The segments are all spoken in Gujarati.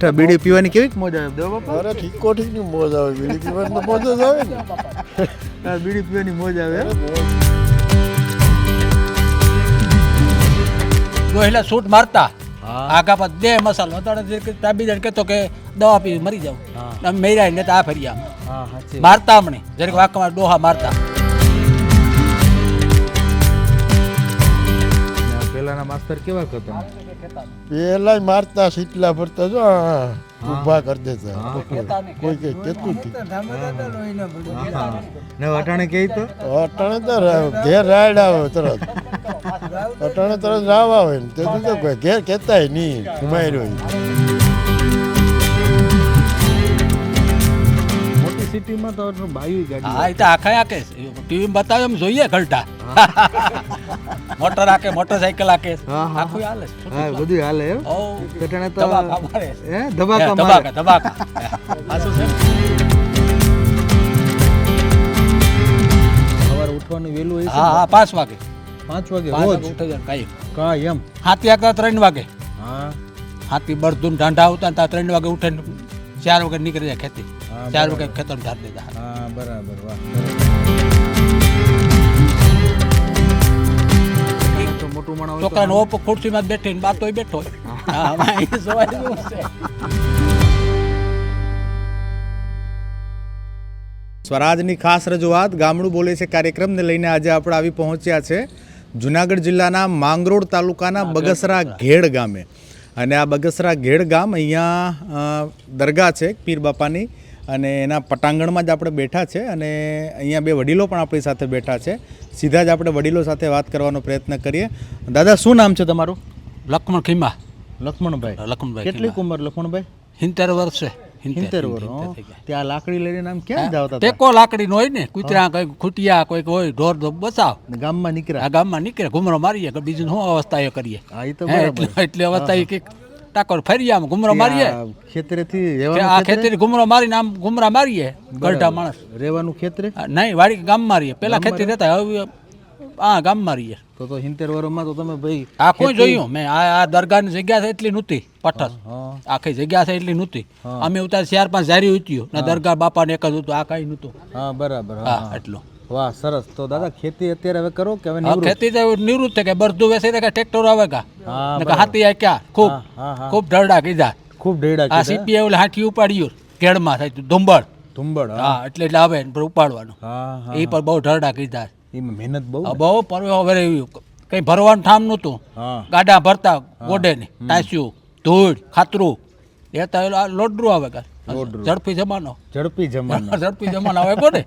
બીડી પીવાની કેવી મોજ આવે દેવ બાપા? અરે ઠીકો ઠીકની મોજ આવે, બીડી પીવાની તો મોજ જ આવે ને. બીડી પીવાની મોજ આવે. ગોહેલા સૂટ મારતા આગા પર દે મસાલો તાબી જણ કહેતો કે દવા પી મરી જાવ અમે મેરાય ને આ ફર્યા મારતા અમને જરીક વાકમાં ડોહા મારતા. પેલાના માસ્તર કેવા હતા? પેલા મારતા સીટલા ભરતા જો ઊભા કરી દેતા, કોઈ કઈ કેતું ને અટાણે કે તો અટાણે તો ઘેર રાઈડ આવે તરત, અટાણે તરત રાવ આવે ને તે તો ઘેર કેતાય નહીં ઘુમાઈ રહ્યો. મોટી સિટીમાં તો બાયુ ગાડી હા એ તો આખા આકે ટીવી બતાવે એમ જોઈએ ઘલટા મોટર આકે મોટરસાઇકલ આકે આખું હાલે. હા બધું હાલે એમ. ઓ અટાણે તો ધબાકા મારે હે ધબાકા ધબાકા ધબાકા આ શું છે? સવારે ઉઠવાનું વહેલું હોય છે. હા હા 5 વાગે 5 વાગે 5 રોજ વાગે ઉઠી જાય કાંઈ કાંઈ એમ. હાથી આગળ 3 વાગે હા હાથી બળદુન ઢાંઢા આવતા ને 3 વાગે ઉઠે 4 વાગે નીકળી જાય ખેતી, 4 વાગે ખેતર ઢાર દેતા. હા બરાબર. વાહ મોટું માણસ છોકરાનો ઓપ ખુરશીમાં જ બેઠીને બાતોય બેઠો હોય. હા એમાં એ સવાય જેવું છે. સ્વરાજની ખાસ રજૂઆત ગામડું બોલે છે કાર્યક્રમને લઈને આજે આપણે આવી પહોંચ્યા છે જુનાગઢ જિલ્લાના માંગરોળ તાલુકાના બગસરા ઘેડ ગામે. અને આ બગસરા ઘેડ ગામ અહીંયા દરગાહ છે પીર બાપાની, અને એના પટાંગણમાં જ આપણે બેઠા છે. અને અહીંયા બે વડીલો પણ આપણી સાથે બેઠા છે. સીધા જ આપણે વડીલો સાથે વાત કરવાનો પ્રયત્ન કરીએ. દાદા શું નામ છે તમારું? લક્ષ્મણ ખીમા. લક્ષ્મણભાઈ. કેટલી ઉંમર લક્ષ્મણભાઈ? 70 વર્ષ છે. 70 વર્ષ. ત્યાં લાકડી લઈને આમ ક્યાં જાવતા? ટેકો લાકડી નો હોય ને, કૂતરા કઈ ખૂટિયા કોઈક હોય ઢોર બચાવ ગામમાં નીકળ્યા. આ ગામમાં નીકળે ઘુમરો મારીએ કે બીજું શું અવસ્થા એ કરીએ. હા એ તો બરાબર. એટલે અવસ્થા એ ટાકોર ફરી આમ ઘુમરો મારીએ. ખેતરેથી આ ખેતરી ઘુમરો મારીને આમ ઘુમરા મારીએ ગઢા માણસ રહેવાનું ખેતરે નહીં વાડી ગામ મારીએ. પેલા ખેતી રહેતા હવે આ ગામ મારીએ. તો 70 વર્ષમાં તો તમે ભાઈ આ કોઈ જોયું મેં આ દરગાહની જગ્યા છે એટલી નહોતી પઠસ, આખી જગ્યા છે એટલી નહોતી. અમે ઉતાર 4-5 જારી ઉત્યું ને દરગાહ બાપાને એક જ હતું, આ કાંઈ નહોતું. હા બરાબર. હા એટલું. વાહ સરસ. તો દાદા ખેતી અત્યારે હવે કરો કે હવે ખેતી તો નિવૃત્ત છે કે બરધું વેસી કે ટ્રેક્ટર આવે કા હાથી આ ક્યાં ખૂબ ઢરડા કીધા, ખૂબ ઢેડા આ સીપી ઓલે હાથી ઉપાડ્યું ઘેડમાં થાય ધુંબળ. હા એટલે આવે ઉપાડવાનું. એ પર બહુ ઢરડા કીધા. એમાં મહેનત બહુ હવે કઈ ભરવાનું ઠામ નહોતું. ગાડા ભરતા ગોડે ને ટાંસ્યું ધૂળ ખાતરું એ તો લોડરું આવે કા ઝડપી જમાનો આવે કોને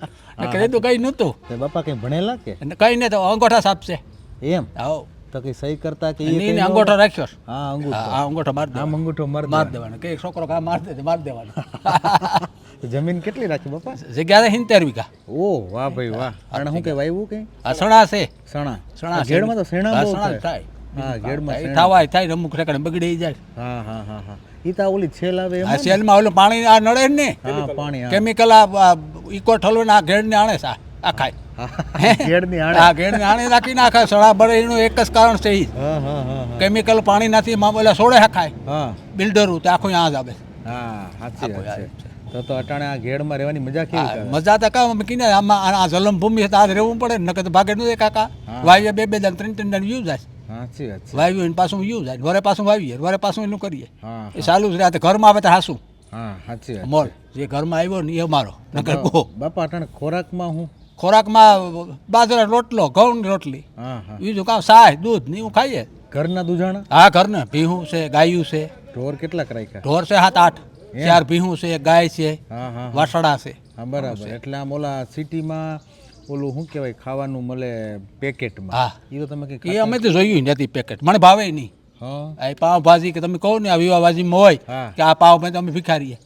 કીધું કઈ નહોતું. બાપા કઈ ભણેલા કે કઈ નહીં તો અંગોઠા સાપશે એમ. આવો તો કઈ સહી કરતા કે અંગોઠો રાખ્યો. હા અંગોઠો માર દેવાનો કે છોકરો કા માર દેવાનો. જમીન કેટલી રાખી બાપા? જગ્યા 70 વીઘા. ઓ વાહ ભાઈ વાહ. અને શું કે વાવ્યું કે સણા છે. સણા ઘેડમાં તો સણા બહુ થાય. હા ઘેડમાં થાય અમુક ઠેકાણે બગડી જાય. હા ઈ તો ઓલી છેલ આવે એમ. આ સેલમાં ઓલું પાણી આ નડે ને. હા પાણી કેમિકલ આ ઇકો ઠલવે ને આ ઘેડને આણે સા આ ખાય. ઘેડની આણે. આ ઘેડને આણે નાખી નાખે સડા બળે એનું એક જ કારણ છે ઈ. કેમિકલ પાણી નાથી ઓલા સોડે ખાય. બિલ્ડરો તો આખું આ જ આવે. હા સાચી વાત છે. તો અટાણે આ ઘેડમાં રહેવાની મજા કેવી? મજા તો કામ કીને આમાં આ જલમ ભૂમિ હતા આ રહેવું પડે નકર તો ભાગે ન કાકા વાવીએ 2 દાન 3 દાન વ્યૂ જાય. સાચી વાત છે. વાવ્યું એને પાછું વ્યૂ જાય, વરે પાછું વાવીએ વરે પાછું એનું કરીએ. એ ચાલુ જ રહે. ઘરમાં આવે તો હાસું. હા સાચી વાત. મોલ જે ઘરમાં આવ્યો ને એ મારો નકર ગો. બાપા અટાણે ખોરાકમાં હું ખોરાકમાં બાજરા રોટલો ઘઉંની રોટલી બીજું કામ સાય દૂધ ને એવું ખાઈએ. ઘરના દૂધાણા? હા ઘરના ભીહું છે ગાયું છે. ઢોર કેટલાક રાખ્યા? ઢોર છે 7-8. 4 ભીહું છે, ગાય છે, વાસડા છે. હા બરાબર. એટલે આમ ઓલા સિટીમાં ઓલું શું કહેવાય ખાવાનું મળે પેકેટમાં. હા એ તો તમે એ અમે તો જોયું નથી પેકેટ, મને ભાવે નહીં. આ પાવભાજી કે તમે કહો ને આ વિવાહભાજીમાં હોય કે આ પાવ ભાઈ તમે ભિખારીએ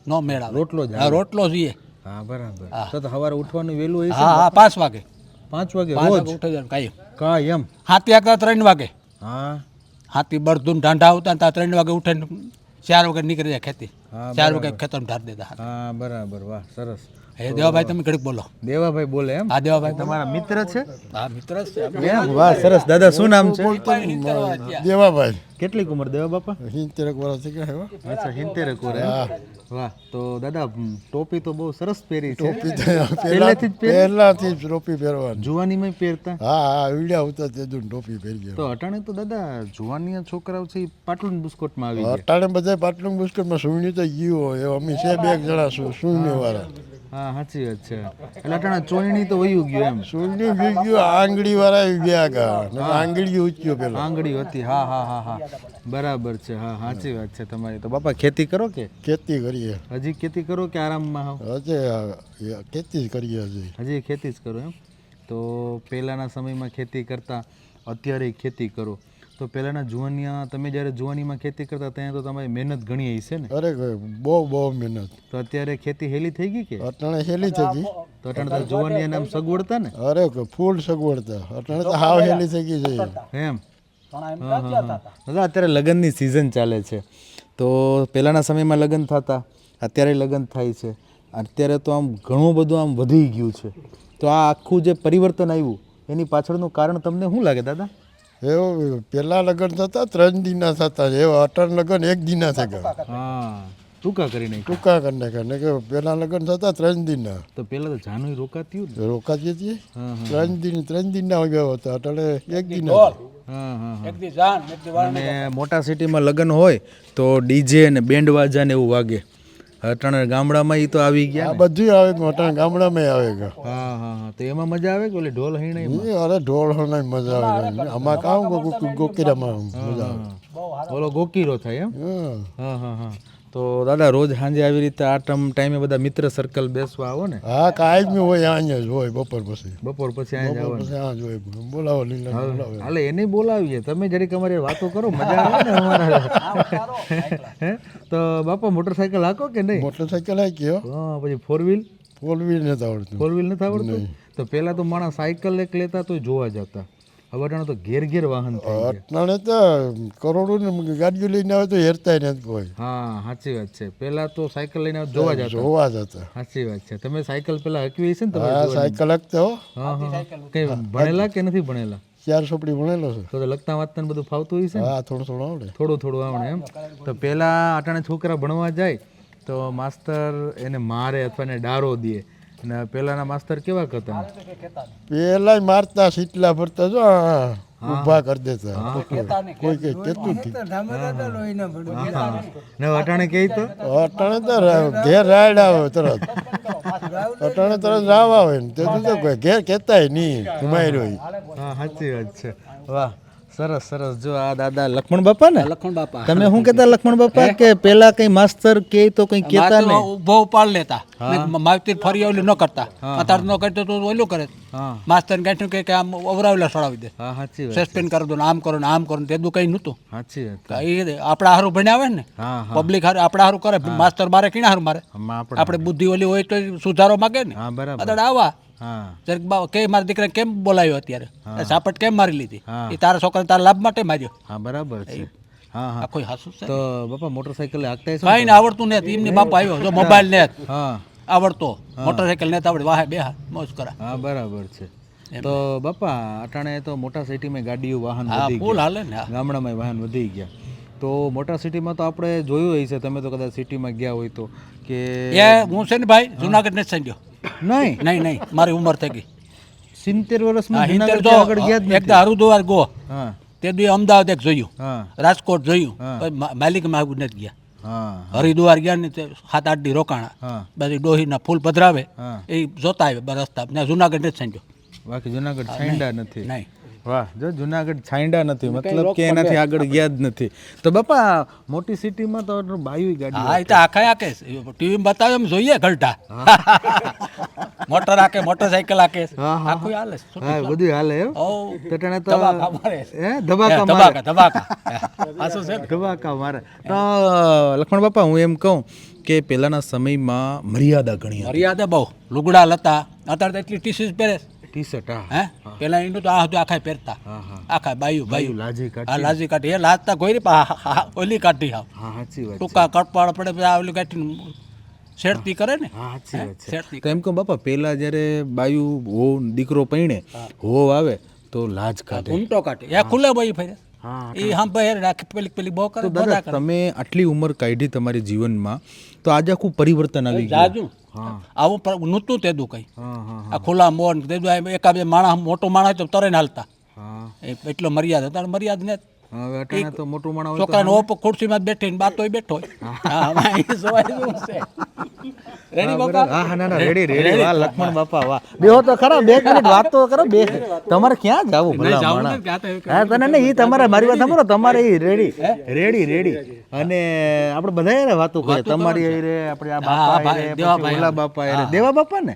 નો મેળા રોટલો જ. રોટલો જોઈએ. હા બરાબર. તો સવારે ઉઠવાનું વહેલું હોય? હા 5 વાગે. 5 વાગે રોજ ઉઠી જાય કાંઈ એમ. હાથી આગળ 3 વાગે. હાથી બળદુન ઢાંઢા આવતા 3 વાગે ઉઠે 4 વાગે નીકળી જાય ખેતી, 4 વાગે ખેતર ઢાર દેતા. હા બરાબર. વાહ સરસ. હે દેવાભાઈ તમે ઘડીક બોલો. દેવાભાઈ બોલે એમ? હા દેવાભાઈ તમારા મિત્ર છે? હા મિત્ર જ છે. એમ? વાહ સરસ. દાદા શું નામ છે? દેવાભાઈ કેટલીક ઉંમર દેવા બાપા? 70 વર્ષ થઈ ગયા હવે. અચ્છા 70 કોર એમ? વાહ. તો દાદા ટોપી તો બહુ સરસ પહેરી છે. પહેલાથી જ ટોપી પહેરવાની. જુવાનીમાં પહેરતા? હા વીડિયા ઉતર તે ટોપી પહેરી તો અટાણે તો દાદા જુવાનીના છોકરાઓ છે ઈ પાટલુન બુસ્કોટમાં આવી ગયા. અટાણે બધા પાટલું મુશ્કેલમાં સુણી તો ગયું હોય અમે છે 2 જણા સુણી વાળા. હા સાચી વાત છે. એટલે અટાણે ચોયણી તો વયું ગયું એમ. સુણી ગયું આંગળી વાળા ગયા ગા આંગળી ઉચ્ચ્યો પેલો આંગળી હતી. હા હા હા હા બરાબર છે. હા સાચી વાત છે તમારી. તો બાપા ખેતી કરો કે ખેતી કરીએ હજી ખેતી કરો કે આરામમાં હાવ? હજે ખેતી જ કરીએ હજી ખેતી જ કરો એમ? તો પહેલાંના સમયમાં ખેતી કરતા અત્યારે ખેતી કરો તો પહેલાંના જુવાનિયા તમે જ્યારે જુવાનીમાં ખેતી કરતા ત્યાં તો તમારી મહેનત ઘણી હશે ને? અરે બહુ મહેનત. તો અત્યારે ખેતી હેલી થઈ ગઈ કે? અટાણે હેલી થઈ ગઈ. તો અટાણે તો જુવાનિયાને આમ સગવડતા ને? અરે ફૂલ સગવડતા. અટાણે તો હાવ હેલી થઈ ગઈ છે એમ? દાદા અત્યારે લગ્નની સિઝન ચાલે છે તો પહેલાંના સમયમાં લગ્ન થતા અત્યારે લગ્ન થાય છે. અત્યારે તો આમ ઘણું બધું આમ વધી ગયું છે. તો આ આખું જે પરિવર્તન આવ્યું એની પાછળનું કારણ તમને શું લાગે દાદા? એવું પેલા લગ્ન થતા 3 દિનના થતા એવા અટાણ લગ્ન 1 દિનના થઈ ગયા. હા ટૂંકા કરી નાખ્યું. ટૂંકા કરી નાખ્યા કે પેલા લગ્ન થતા 3 દિનના. તો પહેલાં તો જાનું રોકાતી હોય રોકાતી હતી 3 દિનના ગયા હતા અટાણે 1 દિનના. એક દી જાન એક દી વાળા. અને મોટા સિટીમાં લગ્ન હોય તો ડીજે ને બેન્ડ વાજા ને એવું વાગે. અટાણે ગામડામાં ઈ તો આવી ગયા આ બધું આવે અટાણે ગામડામાં આવે ગયા. હા હા હા. તો એમાં મજા આવે કે ઓલે ઢોલ હીણે? અરે ઢોળ હણાય મજા આવે. આમાં કામ ગોકીરામાં મજા આવે. ઓલો ગોકીરો થાય એમ? હા હા હા હા. તો દાદા રોજ સાંજે આવી રીતે આ ટાઈમે બધા મિત્ર સર્કલ બેસવા આવો ને? હા કાંઈ હોય અહીંયા જ હોય બપોર પછી. બપોર પછી અહીંયા જવાનું? પછી આ જ હોય બોલાવો લીલા બોલાવો. હાલે એને બોલાવીએ તમે જરીક અમારી વાતો કરો મજા આવે ને અમારા. તો બાપા મોટરસાઇકલ હાકો કે નહીં? મોટરસાઇકલ આવી ગયો. હા પછી ફોર વ્હીલ નથી આવડતું. ફોર વ્હીલ નથી આવડતું? તો પહેલા તો માણસ સાયકલ એક લેતા તો જોવા જતા. હવે અટાણે તો ઘેર ઘેર વાહન થઈ ગયા. અટાણે તો કરોડો ગાડીઓ લઈને આવે તો હેરતા નથી કોઈ. હા સાચી વાત છે. પહેલા તો સાયકલ લઈને જોવા જતા. સાચી વાત છે. તમે સાયકલ પેલા હકવી છે ને? હા સાયકલ હકતા હો. હા હા. કઈ ભણેલા કે નથી ભણેલા? 4 ચોપડી ભણેલો છે. તો લખતા વાંચતા બધું ફાવતું હોય છે ને? હા થોડું આવડે. થોડું આવડે એમ? તો પહેલા અટાણે છોકરા ભણવા જાય તો માસ્તર એને મારે અથવા એને ડારો દે. અને પહેલાના માસ્તર કેવા કરતા? પેલા મારતા સીટલા ભરતા જો ઊભા કરી દેતા. કોઈ કઈ કેતું ને અટાણે કહી તો અટાણે તો ઘેર રાઈડ આવે તરત. અટાણે તરત રાવ આવે ને તે તો ઘેર કેતાય નહીં ઘુમાઈ. હા સાચી વાત છે. વાહ સરસ સરસ. જો આ દાદા લક્ષ્મણ બાપા ને? લખણ બાપા. તમે શું કહેતા લક્ષ્મણ બાપા કે પેલા કઈ માસ્તર કે તો કઈ કહેતા ને? ઉભો ઉપાડ લેતા માવતી ફરી ઓલી ન કરતા. અત્યારે ન કરતો તો ઓલું કરે. માસ્તર ગાંઠું કે આમ અવરાવેલા સડાવી દે. હા સાચી વાત. સસ્પેન્ડ કરી દો આમ કરો ને આમ કરો ને તેદું કઈ નહોતું. સાચી વાત. એ આપણા હારું ભણ્યા આવે ને પબ્લિક હારું આપણા હારું કરે. માસ્તર મારે કીણા હારું મારે? આપણે બુદ્ધિ ઓલી હોય તો સુધારો માગે ને. હા બરાબર. અત્યારે આવા હા કે મારા દીકરા કેમ બોલાવ્યો અત્યારે સાપટ કેમ મારી લીધી? એ તારા છોકરા તારા લાભ માટે માર્યો. હા બરાબર છે. હા હા. આખો હાસુ છે. તો બાપા મોટરસાઇકલ હાંકતા હશો? કાંઈ ને આવડતું ને એમની બાપા આવ્યો જો મોબાઈલ ને હા આવડતો મોટરસાઇકલ ને આવડે વાહે બે મોજ કરા. હા બરાબર છે. તો બાપા અટાણે તો મોટા સિટીમાં ગાડીઓ વાહન હા વધી ફૂલ ગયા. હાલે ને. ગામડામાં વાહન વધી ગયા. તો મોટા સિટીમાં તો આપણે જોયું હશે તમે તો કદાચ સિટીમાં ગયા હોય તો કે એ હું છે ને ભાઈ જુનાગઢ નથી સંડ્યો. નહીં મારી ઉંમર થઈ ગઈ 70 વર્ષમાં હિંતેર જુનાગઢ તો આગળ ગયા જ એક તો હરિદ્વાર ગો હા તે દી અમદાવાદ એક જોયું હા રાજકોટ જોયું માલિક માગું નથી ગયા. હા હરિદ્વાર ગયા ને 7-8 દી રોકાણા. હા બધી ડોહીના ફૂલ પધરાવે હા. એ જોતા આવે રસ્તા ને જુનાગઢ નથી સંડ્યો. બાકી જુનાગઢ છાંયડા નથી. નહીં વાહ જો જુનાગઢ છાંયડા નથી મતલબ કે એનાથી આગળ ગયા જ નથી. તો બાપા મોટી સિટીમાં તો બાયું ગાડી હા એ તો આખા આકે ટીવી બતાવે એમ જોઈએ ઘરટા મોટર આકે મોટરસાઇકલ આકે આખું હાલે. હા બધું હાલે એમ. ઓ તટાણે તો ધબાકા મારે. હે ધબાકા મારે. ધબાકા આ શું છે? ધબાકા મારે. તો લક્ષ્મણ બાપા હું એમ કહું કે પહેલાના સમયમાં મર્યાદા ઘણી હતી. મર્યાદા બહુ લુગડા લતા અત્યારે તો એટલી ટી શર્ટ પહેરે ટી શર્ટ હે પેલા એનું તો આ હતું આખા પહેરતા આખા બાયું લાજી આ લાજી કાઢી એ લાજતા કોઈ ઓલી કાઢી હાવ હા સાચી વાત. ટૂંકા કટપાળ પડે બધા ઓલી કાઢીને શેરતી કરે ને સાચી વાત છે. શેરતી તો એમ કહો બાપા પેલા જ્યારે બાયું હો દીકરો પૈણે હો આવે તો લાજ કાઢે. ઊંટો કાઢે એ ખુલ્લે ભાઈ ફરે એ હમ પહેર રાખી પેલી બહુ કરે તો દાદા તમે આટલી ઉંમર કાઢી તમારી જીવનમાં તો આજે આખું પરિવર્તન આવી ગયું. જાજુ આવું નહોતું તેદું કઈ આ ખુલ્લા મોન તેદું એકાદ બે માણસ મોટો માણસ તો તરે હાલતા એટલો મર્યાદા તારે મર્યાદા ને હવે અટાણે તો મોટું માણસ છોકરાને ઓપ ખુરશીમાં બેઠીને બાતોય બેઠો રેડી બાપા હા ના ના રેડી રેડી વાહ લક્ષ્મણ બાપા વાહ બેહો તો ખરા 2 મિનિટ વાત તો કરો બે તમારે ક્યાં જાવું ભલા માણસ હા તને ને ઈ તમારે મારી વાત સાંભળો તમારે ઈ રેડી રેડી રેડી અને આપણે બધા યાર વાતો કરીએ તમારી ઈ રે આપણે આ બાપા ઈ રે પછી ઓલા બાપા ઈ રે દેવા બાપા ને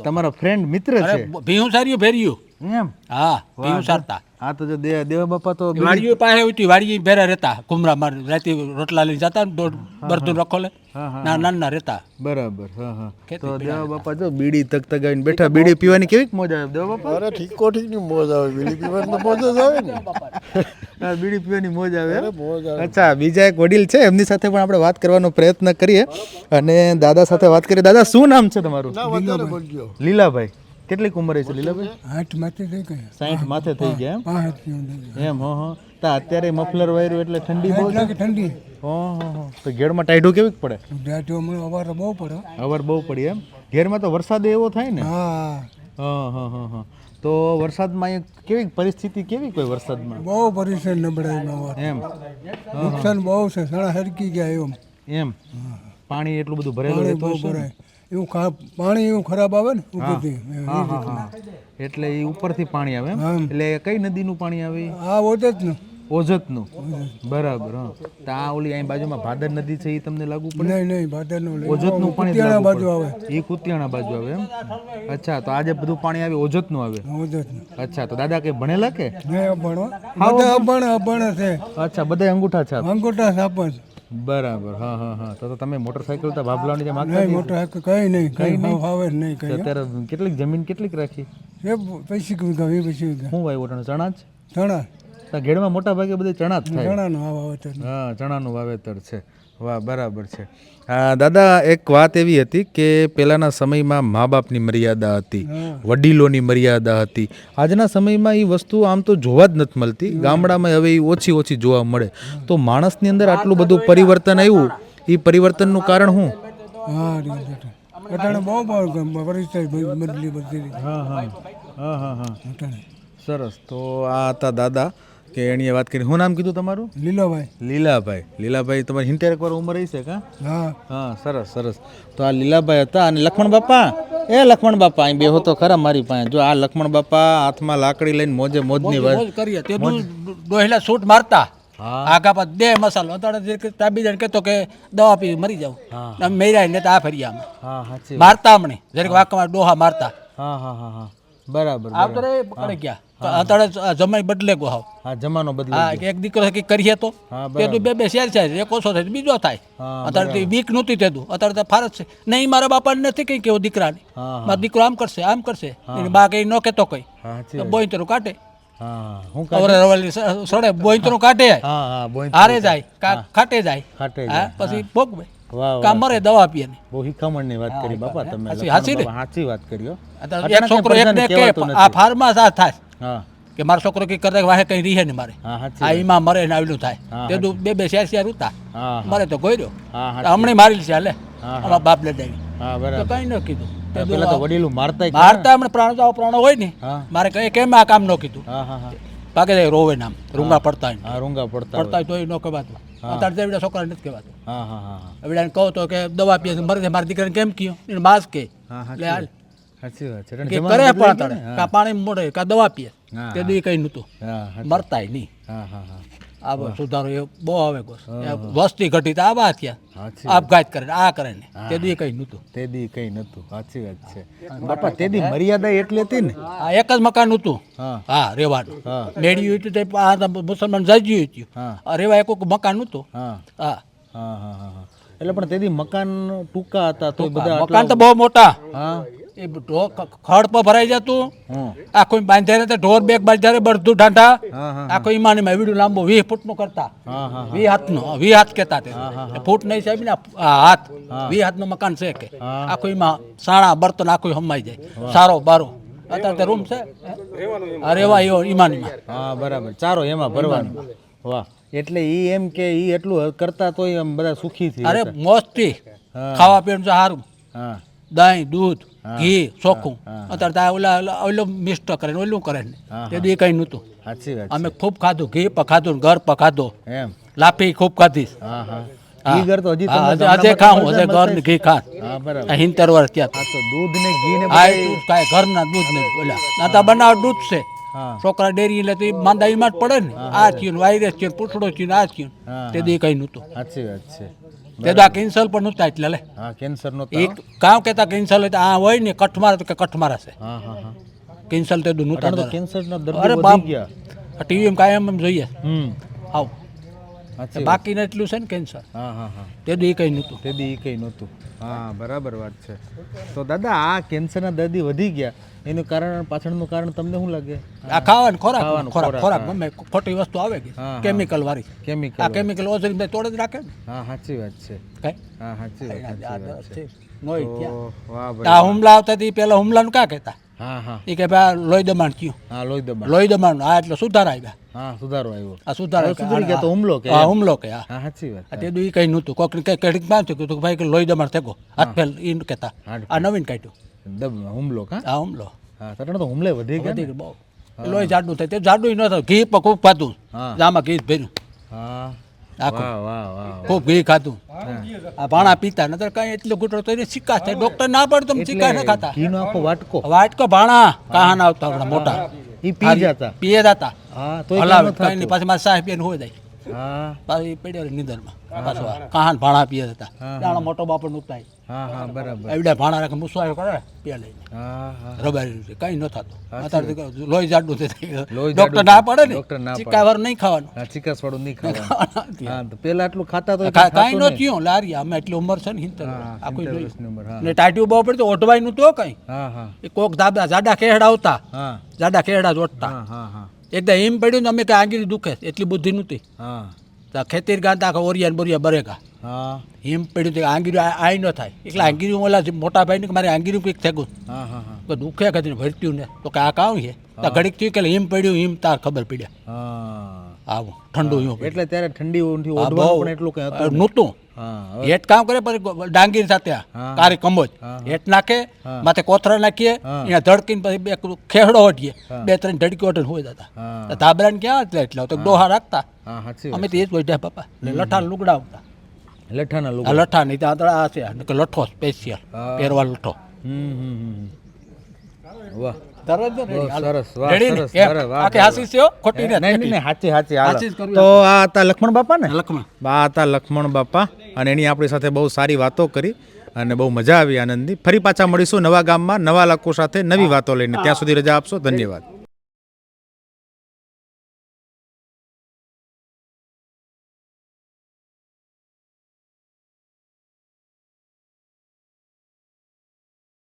તમારો ફ્રેન્ડ મિત્ર છે ભીયું સાર્યું ફેર્યું એમ હા ભીયું સારતા હા તો જો દેવા બાપા તો વાડીઓ પાસે ઉઠી વાડી ભેરા રહેતા કુમરા માર રાતે રોટલા લઈને જતા બરતું રખો લે ના નાના રહેતા બરાબર હા હા તો દેવા બાપા જો બીડી તક તગાવીને બેઠા બીડી પીવાની કેવી મજા આવે દેવા બાપા અરે ઠીકો ઠીકની મોજ આવે બીડી પીવાની તો મોજ જ આવે ને હા બીડી પીવાની મોજ આવે અરે મોજ આવે અચ્છા બીજા એક વડીલ છે એમની સાથે પણ આપણે વાત કરવાનો પ્રયત્ન કરીએ અને દાદા સાથે વાત કરીએ દાદા શું નામ છે તમારું ના વધારે બોલજો લીલાભાઈ કેટલીક ઉંમર છે લીલાભાઈ 8 માથે થઈ ગયા 60 માથે થઈ ગયા એમ હા હા તો અત્યારે મફલર વાયરું એટલે ઠંડી બહુ છે ઠંડી હા તો ઘેરમાં ટાઈડું કેવી પડે દાટો મને અવાર બહુ પડે અવાર બહુ પડી એમ ઘેરમાં તો વરસાદ એવો થાય ને હા હા હા હા હા તો વરસાદમાં અહીંયા કેવી પરિસ્થિતિ કેવી કોઈ વરસાદમાં બહુ પરિસ્થિતિ નબળાઈમાં એમ નુકસાન બહુ છે સણા હરકી ગયા એમ પાણી એટલું બધું ભરેલું રહેતું હશે ને? એવું પાણી એવું ખરાબ આવે ને ઉપરથી હા હા હા એટલે એ ઉપરથી પાણી આવે એમ એટલે કઈ નદીનું પાણી આવે ઈ? આ ઓજ જ ને ઓજતનું બરાબર હા તો આ ઓલી અહીં બાજુમાં ભાદર નદી છે એ તમને લાગુ પડે નહીં ભાદરનું ઓજતનું પાણી કુતિયાણા લાગુ બાજુ પડે. આવે એ કુતિયાણા બાજુ આવે એમ અચ્છા તો આજે બધું પાણી આવે ઓજતનું આવે ઓજ જ ને અચ્છા તો દાદા કઈ ભણેલા કે નહીં અભણો બધા અભણ છે અચ્છા બધા અંગૂઠા છાપ અંગૂઠા સાપન બરાબર હા હા હા તો તમે મોટરસાઇકલ તો ભાભલાની જેમ આગળ નહીં મોટા કઈ નહીં કઈ આવે નહીં કઈ અત્યારે કેટલીક જમીન કેટલીક રાખી એ પૈસી વીઘા 20 વીઘા શું વાવ્યું ઓટાણે? ચણા જ ચણા તો ઘેડમાં મોટા ભાગે બધે ચણા જ થાય ચણાનો આ વાવેતર હા ચણાનું વાવેતર છે વાહ બરાબર છે દાદા એક વાત એવી હતી કે પહેલાંના સમયમાં મા બાપની મર્યાદા હતી વડીલોની મર્યાદા હતી આજના સમયમાં એ વસ્તુ આમ તો જોવા જ નથી મળતી ગામડામાં હવે એ ઓછી ઓછી જોવા મળે તો માણસની અંદર આટલું બધું પરિવર્તન આવ્યું એ પરિવર્તનનું કારણ શું હા અટાણે બહુ પરિસ્થિતિ બદલી બદલી હા હા હા હા હા અટાણે સરસ તો આ હતા દાદા કે એણીએ વાત કરી શું નામ કીધું તમારું લીલાભાઈ લીલાભાઈ તમારી 70 વાર ઉંમર હશે કા હા હા સરસ સરસ તો આ લીલાભાઈ હતા અને લક્ષ્મણ બાપા અહીં બેહો તો ખરા મારી પાસે જો આ લક્ષ્મણ બાપા હાથમાં લાકડી લઈને મોજે મોજની વાત મોજ કરીએ તે ડોહેલા શૂટ મારતા આગા પર દે મસાલો અત્યારે તાબી જણ કહેતો કે દવા પી મરી જાવ અમે મેરાય ને તો આ ફરી આમ હા સાચી મારતા અમને જરીક વાંકમાં ડોહા મારતા હા હા હા હા બરાબર આવતો રે પકડે ગયા અત્યારે જમાઈ બદલે ગો હાવ હા જમાનો બદલાઈ હા કે એક દીકરો કંઈક કરીએ તો તે તો બે શેર છે એક ઓછો થાય બીજો થાય અત્યારે વીક નહોતી તેતું અત્યારે તો ફારજ છે નહીં મારા બાપાને નથી કંઈ કેવું દીકરાને મારો દીકરો આમ કરશે એની બા કઈ ન કહેતો કઈ બોઈતરું કાઢે હા હું અવરે રવાલી સડે બોઈતરું કાઢે હા હા બોય હારે જાય ખાટે જાય ખાટે હા પછી ભોગવે વાહ કામ મરે દવા પીએ ને બહુ હિકામણની વાત કરી બાપા તમે હાચી ને? સાચી વાત કર્યો અત્યારે એક છોકરો એકને કે આ ફાર્મમાં આ થાય હા કે મારો છોકરો કઈ કરતા વાહે કઈ રીહે ને મારે હા સાચી આ એમાં મરે ને આવેલું થાય તે તું બે શેર ઉતા હા મરે તો ગોર્યો હા હમણાં મારી છે હાલે અમારા બાપ લડાવી હા તો બરાબર કઈ ન કીધું પેલા તો વડીલો મારતા મારતા હમણાં પ્રાણો હોય ને હા. મારે કઈ કેમ આ કામ ન કીધું હા હા હા ભાગે જાય રોવે નામ રૂંગા પડતા હોય હા રૂંગા પડતા પડતા હોય તો એ ન કહેવાતું અત્યારે જેવડા છોકરા નથી કહેવાતું હા હા હા એવડાને કહો તો કે દવા પીએ મરે છે મારા દીકરાને કેમ કયો એને માસ કે હા એટલે હાલ સાચી વાત છે કે કરે પણ અત્યારે કા પાણી મોડે કા દવા પીએ હા, તે દી કઈ નહોતું હા મરતાય નહીં હા હા હા આ સુધારો એ બહુ આવે ગોસ વસ્તી ઘટી તો આવા થયા સાચી આપઘાત કરે ને આ કરે ને તે દી કઈ નહોતું તે દી કઈ નતું સાચી વાત છે બાપા તે દી મર્યાદા એટલી હતી ને આ એક જ મકાન હતું હા હા રેવાનું હા મેળ્યું હતું તે આ તો મુસલમાન જાજ્યું હતું હા આ રેવા એક મકાન નહોતું હા હા હા હા હા હા એટલે પણ તે દી મકાન ટૂંકા હતા તો બધા મકાન તો બહુ મોટા હા એ ખડ પર ભરાઈ જતું હમ. આખું બાંધે રહેતા ઢોર બેગ બાંધે બધું ઢાંઢા હા હા આખો ઈમાનીમાં એવડું લાંબો 20 ફૂટનું કરતા હા હા 20 હાથનું 20 હાથ કહેતા તે ફૂટ નહીં સાહેબ ને આ હાથ 20 હાથનું મકાન છે કે આખું એમાં સાણા બર્તન આખું હમાઈ જાય સારો બારો અત્યારે તે રૂમ છે આ રેવા એવો ઈમાનીમાં હા બરાબર ચારો એમાં ભરવાનું વાહ એટલે ઈ એમ કે ઈ એટલું કરતા તોય આમ બધા સુખી થઈ અરે મોજથી ખાવા પીવાનું છે સારું હા દહીં દૂધ ઘી ચોખ્ખું અત્યારે તો ઓલા ઓલું મિસ્ટ કરે ને ઓલું કરે ને તે દી કંઈ નહોતું સાચી વાત અમે ખૂબ ખાધું ઘી પર ખાધું ઘર પર ખાધો એમ લાપી ખૂબ ખાધી હા હા ઘી ઘર તો હજી હા, તમને આજે ખાવું હજે ઘર ને ઘી ખા હા બરાબર 70 વર્ષ ત્યાં આ તો દૂધ ને ઘી ને આ એટલું કાંઈ ઘરના દૂધ નહીં ઓલા આ તો બનાવ દૂધ છે હા છોકરા ડેરી એટલે તો ઈ માંદા એમાં જ પડે ને આ થયું વાયરસ થયું પૂછડો થયું આ થયું તે દી કંઈ નહોતું સાચી વાત છે તે તો આ કેન્સર પણ નહોતા એટલે લે હા કેન્સર નો એક કામ કહેતા કેન્સર હોય તો આ હોય ને કઠમાર કે કઠમારા છે હા હા હા કેન્સર તે દુ નહોતા તો કેન્સર નો અરે દર્દી બાપ વધી ગયા ટીવીમાં કાયમ એમ જોઈએ આવ સાચી બાકીને એટલું છે ને કેન્સર હા હા હા તે દી કંઈ નહોતું તે દી કઈ નહોતું હા બરાબર વાત છે તો દાદા આ કેન્સરના દર્દી વધી ગયા એનું કારણ પાછળનું કારણ તમને શું લાગે આ ખાવાનું ખોરાક ખાવાનું, ખોરાક ખોરાક, ખોરાક હા. ગમે ખોટી વસ્તુ આવે કે હા, હા. કેમિકલ વાળી કેમિકલ આ કેમિકલ ઓઝરી બે તોડે જ રાખે ને હા સાચી વાત છે કઈ હા સાચી વાત સાચી વાત છે નોય તો ત્યાં વાહ આ ભાઈ હુમલા આવતા હતી પેલા હુમલાનું ક્યાં કહેતા હા હા એ કે ભાઈ આ લોહી દબાણ કયું હા લોહી દબાણ લોહી દબાણ આ એટલે સુધાર આવ્યા હા સુધારો આવ્યો આ સુધાર હવે સુધરી ગયા તો હુમલો કે હા હુમલો કે હા હા સાચી વાત આ તે દી કઈ નહોતું કોક કઈ કઢીક માં થયું કે ભાઈ કે લોહી દબાણ થયો હાથ ફેલ ઈ કહેતા હાથ આ નવીન કાઢ્યું હુમલો કા આ હુમલો હા તને તો હુમલે વધી ગયા વધી ગયું બહુ લોહી જાડું થાય તે જાડું ન થાય ઘી પર ખૂબ ખાધું હા. આમાં ઘી જ ભર્યું હા આખું વાહ વાહ વાહ ખૂબ ઘી ખાધું આ ભાણા પીતા નતર કઈ એટલું ઘૂંટડો તો એને સિક્કા થાય ડોક્ટર ના પડે તમે સિક્કા ન ખાતા ઘીનો આખો વાટકો વાટકો ભાણા કાહાન આવતા આપણા મોટા ઈ પી જતા પીએ જતા હા તોય હલાવે કેમ ન કઈ નહીં પાછી મારા સાહેબ બેન હોય જાય હા પાછી પડ્યો નિંદરમાં પાછો કાહાન ભાણા પીએ જતા જાણો મોટો બાપડ નૂતાય હા હા બરાબર એવડા ભાણા રાખે મુસવાયો કરે પીએ લઈને હા હા રબારી કઈ ન થતું અત્યારે તો લોહી જાડું થઈ લોહી ડોક્ટર જાડું ના થઈ. પડે ને ડોક્ટર ના ચીકા વાર નહીં ખાવાનું હા ચીકાસ વાળું નહીં ખાવાનું હા તો પેલા આટલું ખાતા તો કાંઈ ન થયું લારી અમે એટલી ઉંમર છે ને હિંતર આખું 70 જોયું વર્ષની ઉંમર, હા. ને ટાટ્યું બહુ પડતું ઓઢવાયનું તો કઈ હા હા એ કોક દાદા જાડા ખેડા આવતા હા જાડા ખેડા જોડતા હા હા હા એકદમ એમ પડ્યું ને અમે કે આંગળી દુખે એટલી બુદ્ધિ નહોતી હા તો ખેતીર ગાતા આખા ઓરિયા બોરિયા બરેકા હા એમ પડ્યું તો આંગળી આઈ ન થાય એટલે આંગળી ઓલા જે મોટા ભાઈને કે મારે આંગળી કંઈક થયું હા હા હા તો દુખે કદી ભરત્યું ને તો કે આ કામ છે તો ઘડીક થયું કે એમ પડ્યું એમ તાર ખબર પડ્યા હા આવું ઠંડુ એવું પડ્યું. એટલે ત્યારે ઠંડી ઊંધી આ ઓઢવાનું બહુ પણ એટલું કઈ હતું નહોતું હા હેઠ કામ કરે પછી ડાંગીર સાથે કારી કંબોજ હેઠ નાખે માથે કોથરા નાખીએ અહીંયા ધડકીને પછી બે ખેડો ઓઢીએ બે ત્રણ ધડકી ઓઢીને હોય જતા હા ધાબરાને ક્યાં હતા એટલે તો ડોહા રાખતા હા સાચી અમે તો એ જ ઓઢ્યા બાપા લઠા લુગડા આવતા લઠ્ઠાના લોકો આ લઠ્ઠા નહીં ત્યાં આ છે નકર લઠ્ઠો સ્પેશિયલ પહેરવા લઠ્ઠો વાહ તરત જ બહુ ready. હાલો. સરસ વાહ Ready ને? સરસ એમ. અરે વાહ આખી હાસી છે હો, ખોટી નહીં નથી. નહીં નહીં હાચી હાચી હાલો. હાચી જ કરવી તો આ હતા લક્ષ્મણ બાપા ને લખમણ આ હતા લક્ષ્મણ બાપા અને એની આપણી સાથે બહુ સારી વાતો કરી અને બહુ મજા આવી આનંદની ફરી પાછા મળીશું નવા ગામમાં નવા લોકો સાથે નવી વાતો લઈને ત્યાં સુધી રજા આપશો ધન્યવાદ